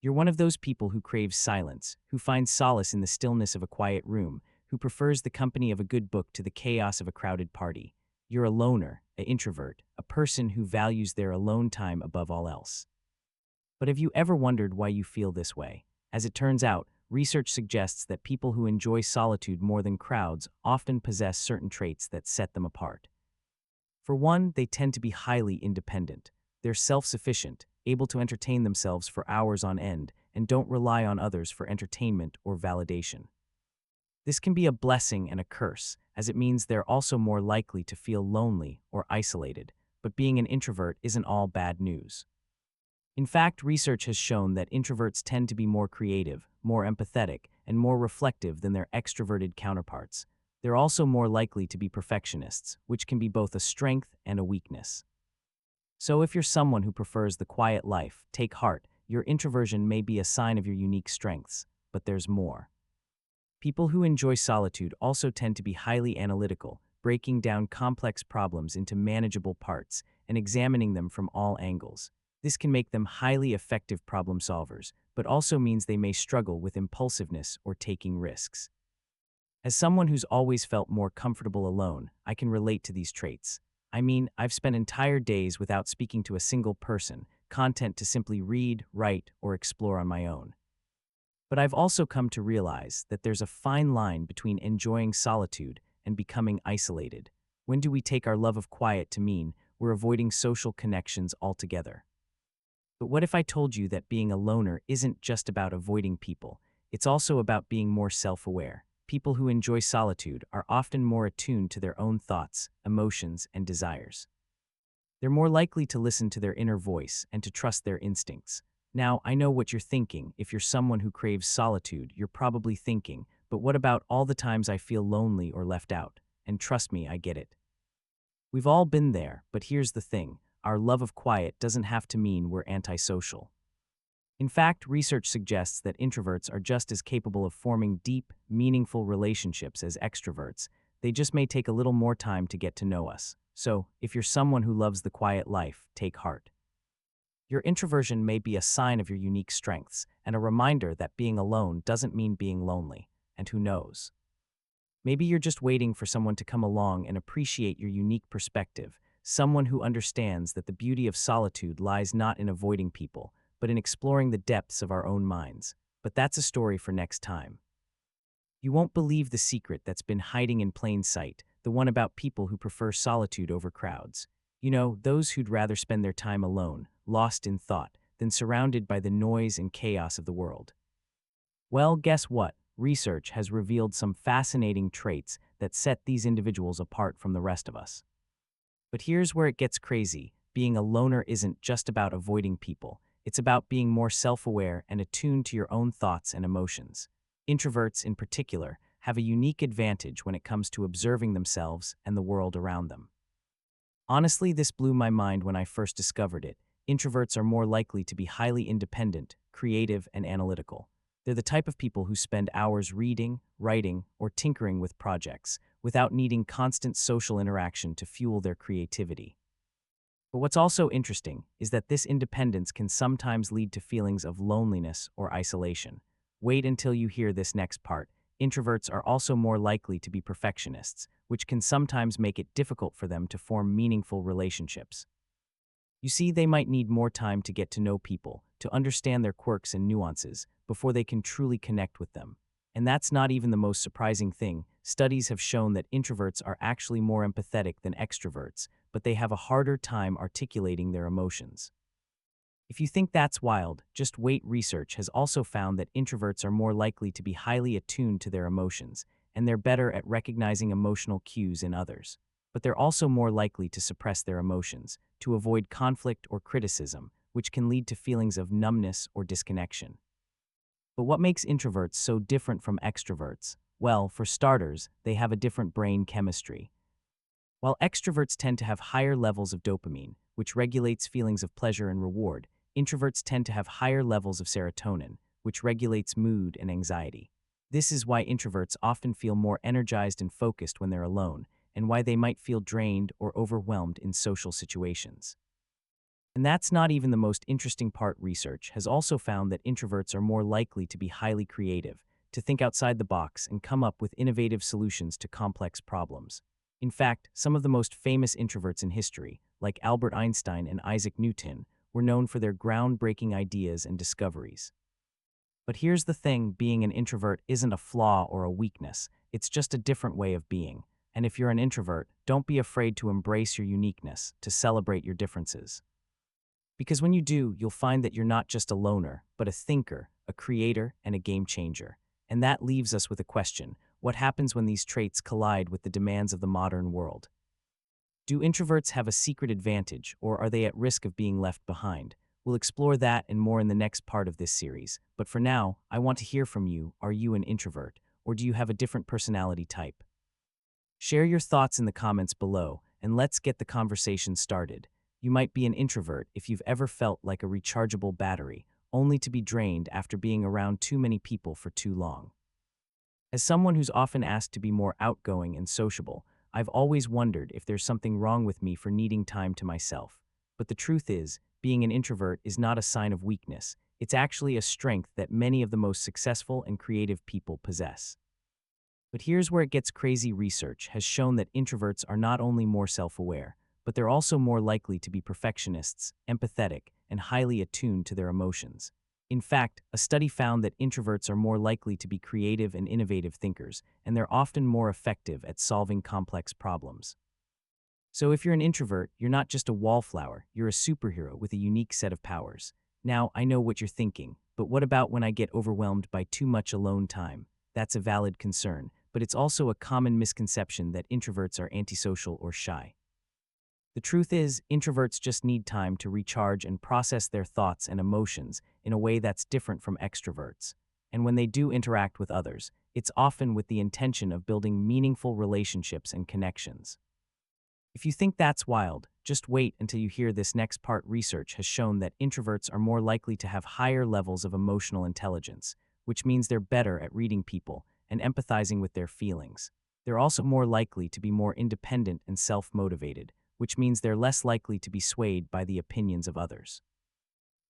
You're one of those people who craves silence, who finds solace in the stillness of a quiet room, who prefers the company of a good book to the chaos of a crowded party. You're a loner, an introvert, a person who values their alone time above all else. But have you ever wondered why you feel this way? As it turns out, research suggests that people who enjoy solitude more than crowds often possess certain traits that set them apart. For one, they tend to be highly independent. They're self-sufficient, able to entertain themselves for hours on end, and don't rely on others for entertainment or validation. This can be a blessing and a curse, as it means they're also more likely to feel lonely or isolated, but being an introvert isn't all bad news. In fact, research has shown that introverts tend to be more creative, more empathetic, and more reflective than their extroverted counterparts. They're also more likely to be perfectionists, which can be both a strength and a weakness. So if you're someone who prefers the quiet life, take heart. Your introversion may be a sign of your unique strengths, but there's more. People who enjoy solitude also tend to be highly analytical, breaking down complex problems into manageable parts and examining them from all angles. This can make them highly effective problem solvers, but also means they may struggle with impulsiveness or taking risks. As someone who's always felt more comfortable alone, I can relate to these traits. I mean, I've spent entire days without speaking to a single person, content to simply read, write, or explore on my own. But I've also come to realize that there's a fine line between enjoying solitude and becoming isolated. When do we take our love of quiet to mean we're avoiding social connections altogether? But what if I told you that being a loner isn't just about avoiding people, it's also about being more self-aware? People who enjoy solitude are often more attuned to their own thoughts, emotions, and desires. They're more likely to listen to their inner voice and to trust their instincts. Now, I know what you're thinking. If you're someone who craves solitude, you're probably thinking, but what about all the times I feel lonely or left out? And trust me, I get it. We've all been there, but here's the thing. Our love of quiet doesn't have to mean we're antisocial. In fact, research suggests that introverts are just as capable of forming deep, meaningful relationships as extroverts. They just may take a little more time to get to know us. So, if you're someone who loves the quiet life, take heart. Your introversion may be a sign of your unique strengths and a reminder that being alone doesn't mean being lonely. And who knows? Maybe you're just waiting for someone to come along and appreciate your unique perspective, someone who understands that the beauty of solitude lies not in avoiding people, but in exploring the depths of our own minds. But that's a story for next time. You won't believe the secret that's been hiding in plain sight, the one about people who prefer solitude over crowds. You know, those who'd rather spend their time alone, lost in thought, than surrounded by the noise and chaos of the world. Well, guess what? Research has revealed some fascinating traits that set these individuals apart from the rest of us. But here's where it gets crazy. Being a loner isn't just about avoiding people. It's about being more self-aware and attuned to your own thoughts and emotions. Introverts, in particular, have a unique advantage when it comes to observing themselves and the world around them. Honestly, this blew my mind when I first discovered it. Introverts are more likely to be highly independent, creative, and analytical. They're the type of people who spend hours reading, writing, or tinkering with projects, without needing constant social interaction to fuel their creativity. But what's also interesting is that this independence can sometimes lead to feelings of loneliness or isolation. Wait until you hear this next part. Introverts are also more likely to be perfectionists, which can sometimes make it difficult for them to form meaningful relationships. You see, they might need more time to get to know people, to understand their quirks and nuances, before they can truly connect with them. And that's not even the most surprising thing. Studies have shown that introverts are actually more empathetic than extroverts, but they have a harder time articulating their emotions. If you think that's wild, just wait. Research has also found that introverts are more likely to be highly attuned to their emotions, and they're better at recognizing emotional cues in others. But they're also more likely to suppress their emotions, to avoid conflict or criticism, which can lead to feelings of numbness or disconnection. But what makes introverts so different from extroverts? Well, for starters, they have a different brain chemistry. While extroverts tend to have higher levels of dopamine, which regulates feelings of pleasure and reward, introverts tend to have higher levels of serotonin, which regulates mood and anxiety. This is why introverts often feel more energized and focused when they're alone, and why they might feel drained or overwhelmed in social situations. And that's not even the most interesting part. Research has also found that introverts are more likely to be highly creative, to think outside the box and come up with innovative solutions to complex problems. In fact, some of the most famous introverts in history, like Albert Einstein and Isaac Newton, were known for their groundbreaking ideas and discoveries. But here's the thing, being an introvert isn't a flaw or a weakness, it's just a different way of being. And if you're an introvert, don't be afraid to embrace your uniqueness, to celebrate your differences. Because when you do, you'll find that you're not just a loner, but a thinker, a creator, and a game changer. And that leaves us with a question: what happens when these traits collide with the demands of the modern world? Do introverts have a secret advantage, or are they at risk of being left behind? We'll explore that and more in the next part of this series. But for now, I want to hear from you. Are you an introvert, or do you have a different personality type? Share your thoughts in the comments below, and let's get the conversation started. You might be an introvert if you've ever felt like a rechargeable battery, only to be drained after being around too many people for too long. As someone who's often asked to be more outgoing and sociable, I've always wondered if there's something wrong with me for needing time to myself. But the truth is, being an introvert is not a sign of weakness. It's actually a strength that many of the most successful and creative people possess. But here's where it gets crazy. Research has shown that introverts are not only more self-aware, but they're also more likely to be perfectionists, empathetic, and highly attuned to their emotions. In fact, a study found that introverts are more likely to be creative and innovative thinkers, and they're often more effective at solving complex problems. So if you're an introvert, you're not just a wallflower, you're a superhero with a unique set of powers. Now, I know what you're thinking, but what about when I get overwhelmed by too much alone time? That's a valid concern, but it's also a common misconception that introverts are antisocial or shy. The truth is, introverts just need time to recharge and process their thoughts and emotions in a way that's different from extroverts. And when they do interact with others, it's often with the intention of building meaningful relationships and connections. If you think that's wild, just wait until you hear this next part. Research has shown that introverts are more likely to have higher levels of emotional intelligence, which means they're better at reading people and empathizing with their feelings. They're also more likely to be more independent and self-motivated, which means they're less likely to be swayed by the opinions of others.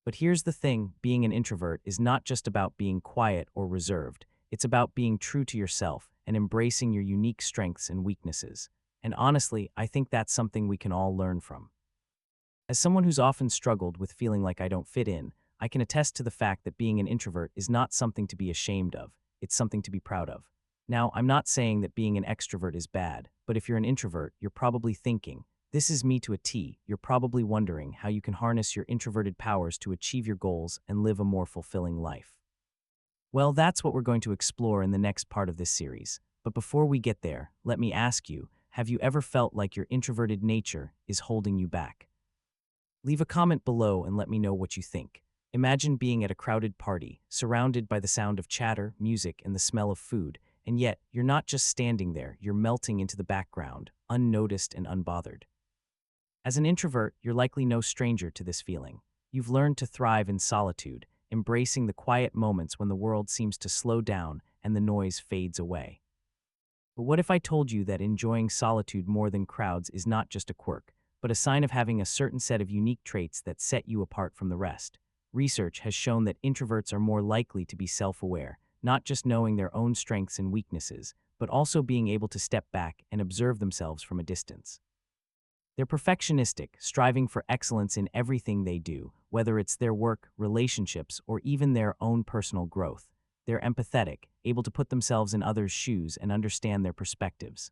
But here's the thing, being an introvert is not just about being quiet or reserved, it's about being true to yourself and embracing your unique strengths and weaknesses. And honestly, I think that's something we can all learn from. As someone who's often struggled with feeling like I don't fit in, I can attest to the fact that being an introvert is not something to be ashamed of, it's something to be proud of. Now, I'm not saying that being an extrovert is bad, but if you're an introvert, you're probably thinking, "This is me to a T." You're probably wondering how you can harness your introverted powers to achieve your goals and live a more fulfilling life. Well, that's what we're going to explore in the next part of this series. But before we get there, let me ask you, have you ever felt like your introverted nature is holding you back? Leave a comment below and let me know what you think. Imagine being at a crowded party, surrounded by the sound of chatter, music, and the smell of food, and yet you're not just standing there, you're melting into the background, unnoticed and unbothered. As an introvert, you're likely no stranger to this feeling. You've learned to thrive in solitude, embracing the quiet moments when the world seems to slow down and the noise fades away. But what if I told you that enjoying solitude more than crowds is not just a quirk, but a sign of having a certain set of unique traits that set you apart from the rest? Research has shown that introverts are more likely to be self-aware, not just knowing their own strengths and weaknesses, but also being able to step back and observe themselves from a distance. They're perfectionistic, striving for excellence in everything they do, whether it's their work, relationships, or even their own personal growth. They're empathetic, able to put themselves in others' shoes and understand their perspectives.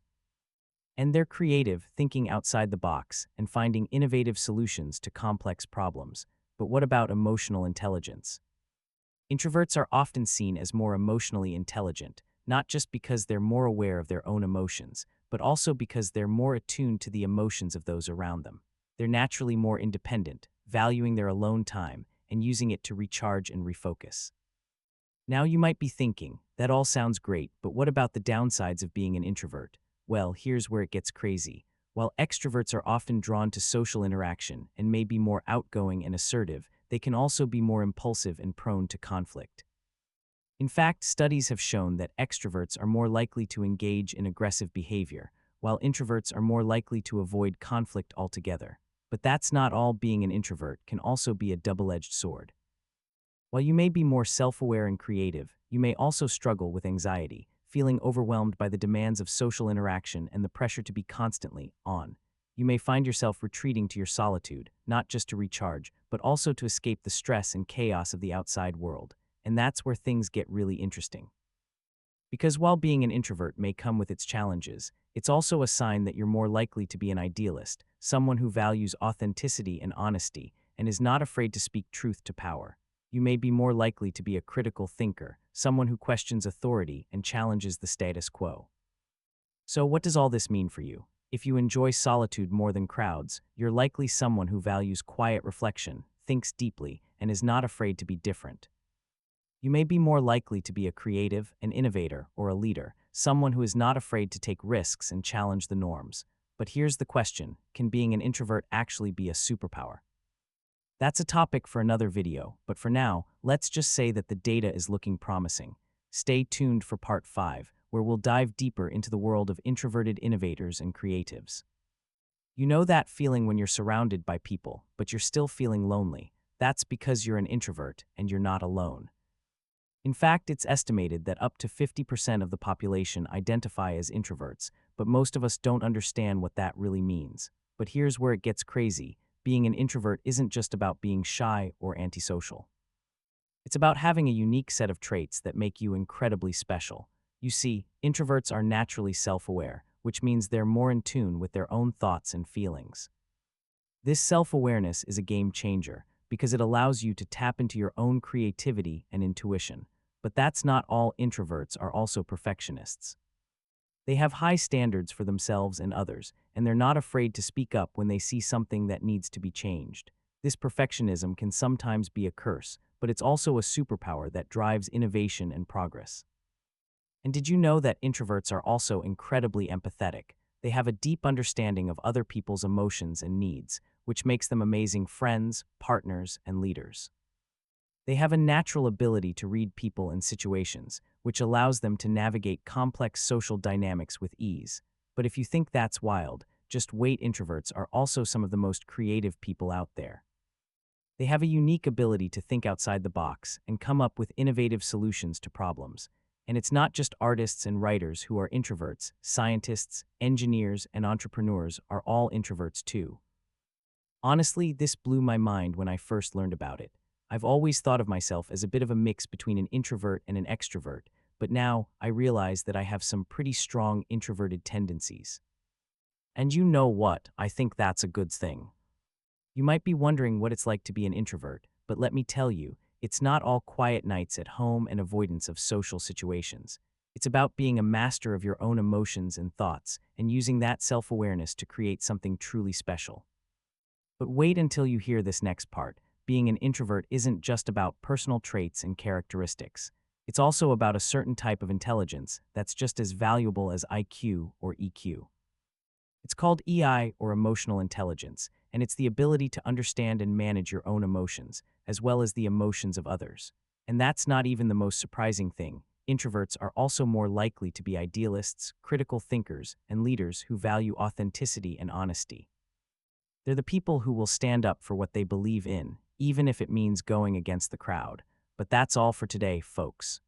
And they're creative, thinking outside the box and finding innovative solutions to complex problems. But what about emotional intelligence? Introverts are often seen as more emotionally intelligent, not just because they're more aware of their own emotions, but also because they're more attuned to the emotions of those around them. They're naturally more independent, valuing their alone time and using it to recharge and refocus. Now you might be thinking, that all sounds great, but what about the downsides of being an introvert? Well, here's where it gets crazy. While extroverts are often drawn to social interaction and may be more outgoing and assertive, they can also be more impulsive and prone to conflict. In fact, studies have shown that extroverts are more likely to engage in aggressive behavior, while introverts are more likely to avoid conflict altogether. But that's not all. Being an introvert can also be a double-edged sword. While you may be more self-aware and creative, you may also struggle with anxiety, feeling overwhelmed by the demands of social interaction and the pressure to be constantly on. You may find yourself retreating to your solitude, not just to recharge, but also to escape the stress and chaos of the outside world. And that's where things get really interesting. Because while being an introvert may come with its challenges, it's also a sign that you're more likely to be an idealist, someone who values authenticity and honesty, and is not afraid to speak truth to power. You may be more likely to be a critical thinker, someone who questions authority and challenges the status quo. So what does all this mean for you? If you enjoy solitude more than crowds, you're likely someone who values quiet reflection, thinks deeply, and is not afraid to be different. You may be more likely to be a creative, an innovator, or a leader, someone who is not afraid to take risks and challenge the norms. But here's the question: can being an introvert actually be a superpower? That's a topic for another video, but for now, let's just say that the data is looking promising. Stay tuned for part 5, where we'll dive deeper into the world of introverted innovators and creatives. You know that feeling when you're surrounded by people, but you're still feeling lonely. That's because you're an introvert and you're not alone. In fact, it's estimated that up to 50% of the population identify as introverts, but most of us don't understand what that really means. But here's where it gets crazy. Being an introvert isn't just about being shy or antisocial. It's about having a unique set of traits that make you incredibly special. You see, introverts are naturally self-aware, which means they're more in tune with their own thoughts and feelings. This self-awareness is a game changer because it allows you to tap into your own creativity and intuition. But that's not all. Introverts are also perfectionists. They have high standards for themselves and others, and they're not afraid to speak up when they see something that needs to be changed. This perfectionism can sometimes be a curse, but it's also a superpower that drives innovation and progress. And did you know that introverts are also incredibly empathetic? They have a deep understanding of other people's emotions and needs, which makes them amazing friends, partners, and leaders. They have a natural ability to read people and situations, which allows them to navigate complex social dynamics with ease. But if you think that's wild, just wait. Introverts are also some of the most creative people out there. They have a unique ability to think outside the box and come up with innovative solutions to problems. And it's not just artists and writers who are introverts. Scientists, engineers, and entrepreneurs are all introverts too. Honestly, this blew my mind when I first learned about it. I've always thought of myself as a bit of a mix between an introvert and an extrovert, but now I realize that I have some pretty strong introverted tendencies. And you know what? I think that's a good thing. You might be wondering what it's like to be an introvert, but let me tell you, it's not all quiet nights at home and avoidance of social situations. It's about being a master of your own emotions and thoughts and using that self-awareness to create something truly special. But wait until you hear this next part. Being an introvert isn't just about personal traits and characteristics. It's also about a certain type of intelligence that's just as valuable as IQ or EQ. It's called EI, or emotional intelligence, and it's the ability to understand and manage your own emotions, as well as the emotions of others. And that's not even the most surprising thing. Introverts are also more likely to be idealists, critical thinkers, and leaders who value authenticity and honesty. They're the people who will stand up for what they believe in, even if it means going against the crowd. But that's all for today, folks.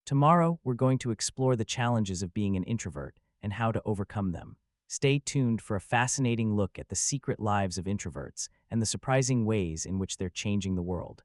Tomorrow, we're going to explore the challenges of being an introvert and how to overcome them. Stay tuned for a fascinating look at the secret lives of introverts and the surprising ways in which they're changing the world.